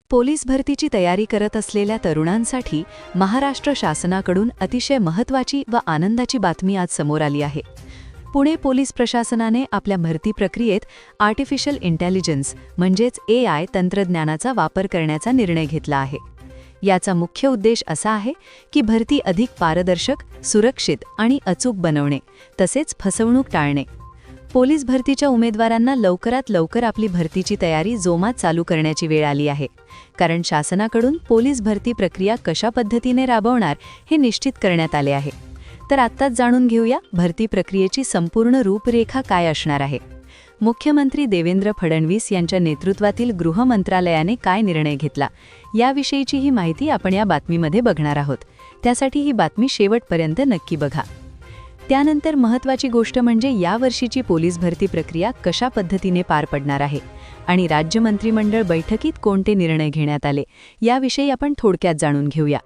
Police भरतीची तयारी करत असलेल्या तरुणांसाठी महाराष्ट्र शासनाकडून अतिशय महत्त्वाची व आनंदाची बातमी आज समोर आली आहे. पुणे पोलीस प्रशासनाने आपल्या भरती प्रक्रियेत आर्टिफिशियल इंटेलिजन्स म्हणजेच AI तंत्रज्ञानाचा वापर करण्याचा निर्णय घेतला आहे. याचा मुख्य उद्देश असा आहे की भरती अधिक पारदर्शक, सुरक्षित आणि अचूक बनवणे, तसेच फसवणूक टाळणे. पोलीस भरतीच्या उमेदवारांना लवकरात लवकर आपली भरतीची तयारी जोमात चालू करण्याची वेळ आली आहे, कारण शासनाकडून पोलीस भरती प्रक्रिया कशा पद्धतीने राबवणार हे निश्चित करण्यात आले आहे. तर आत्ताच जाणून घेऊया भरती प्रक्रियेची संपूर्ण रूपरेखा काय असणार आहे. मुख्यमंत्री देवेंद्र फडणवीस यांच्या नेतृत्वातील गृह मंत्रालयाने काय निर्णय घेतला याविषयीची ही माहिती आपण या बातमीमध्ये बघणार आहोत. त्यासाठी ही बातमी शेवटपर्यंत नक्की बघा. त्यानंतर महत्त्वाची गोष्ट म्हणजे यावर्षीची पोलीस भरती प्रक्रिया कशा पद्धतीने पार पडणार आहे आणि राज्य मंत्रिमंडळ बैठकीत कोणते निर्णय घेण्यात आले याविषयी आपण थोडक्यात जाणून घेऊया.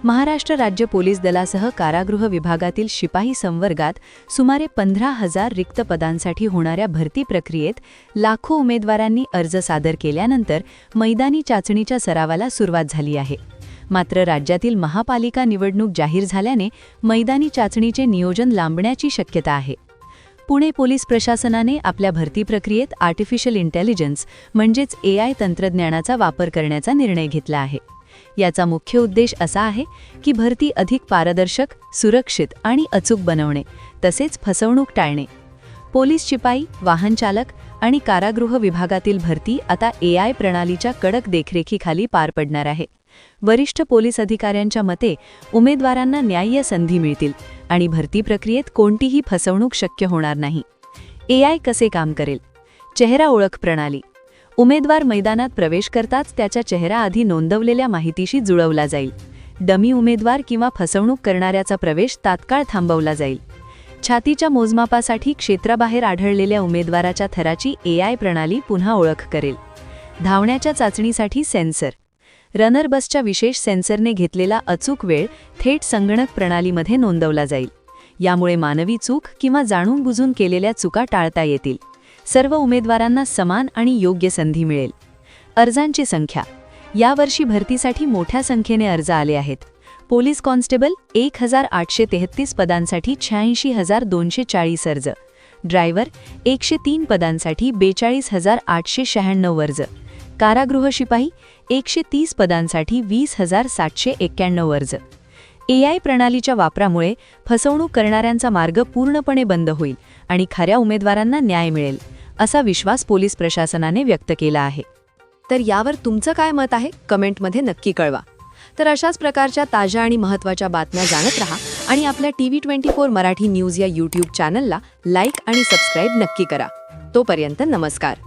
महाराष्ट्र राज्य पोलीस दलासह कारागृह विभागातील शिपाई संवर्गात सुमारे 15,000 रिक्त पदांसाठी होणाऱ्या भरती प्रक्रियेत लाखो उमेदवारांनी अर्ज सादर केल्यानंतर मैदानी चाचणीच्या सरावाला सुरुवात झाली आहे. मात्र राज्यातील महापालिका निवडणूक जाहीर झाल्याने मैदानी चाचणीचे नियोजन लांबण्याची शक्यता आहे. पुणे पोलीस प्रशासनाने आपल्या भरती प्रक्रियेत आर्टिफिशियल इंटेलिजन्स म्हणजेच AI तंत्रज्ञानाचा वापर करण्याचा निर्णय घेतला आहे. याचा मुख्य उद्देश असा आहे की भरती अधिक पारदर्शक, सुरक्षित आणि अचूक बनवणे, तसेच फसवणूक टाळणे. पोलीस शिपाई, वाहन चालक आणि कारागृह विभागातील भरती आता AI प्रणालीच्या कडक देखरेखीखाली पार पडणार आहे. वरिष्ठ पोलीस अधिकाऱ्यांच्या मते उमेदवारांना न्याय्य संधी मिळतील आणि भरती प्रक्रियेत कोणतीही फसवणूक शक्य होणार नाही. AI कसे काम करेल? चेहरा ओळख प्रणाली. उमेदवार मैदानात प्रवेश करताच त्याच्या चेहरा आधी नोंदवलेल्या माहितीशी जुळवला जाईल. डमी उमेदवार किंवा फसवणूक करणाऱ्याचा प्रवेश तात्काळ थांबवला जाईल. छातीच्या मोजमापासाठी क्षेत्राबाहेर आढळलेल्या उमेदवाराच्या थराची AI प्रणाली पुन्हा ओळख करेल. धावण्याच्या चाचणीसाठी सेन्सर. रनर बसच्या विशेष सेन्सरने घेतलेला अचूक वेळ थेट संगणक प्रणालीमध्ये नोंदवला जाईल. यामुळे मानवी चूक किंवा जाणून-बुजून केलेल्या चुका टाळता येतील. सर्व उमेदवारांना समान आणि योग्य संधी मिळेल. अर्जांची संख्या. यावर्षी भरतीसाठी मोठ्या संख्येने अर्ज आले आहेत. पोलीस कॉन्स्टेबल 1,833 पदांसाठी 86,240 अर्ज. ड्रायव्हर 103 पदांसाठी 42,896 अर्ज. कारागृह शिपाई 130 पदांसाठी 20,791 अर्ज. AI प्रणालीच्या वापरामुळे फसवणूक करणाऱ्यांचा मार्ग पूर्णपणे बंद होईल आणि खऱ्या उमेदवारांना न्याय मिळेल, असा विश्वास पोलीस प्रशासनाने व्यक्त केला आहे. तर यावर तुमचं काय मत आहे कमेंटमध्ये नक्की कळवा. तर अशाच प्रकारच्या ताज्या आणि महत्त्वाच्या बातम्या जाणत रहा आणि आपल्या TV24 मराठी न्यूज या YouTube चॅनलला लाईक आणि सबस्क्राईब नक्की करा. तोपर्यंत नमस्कार.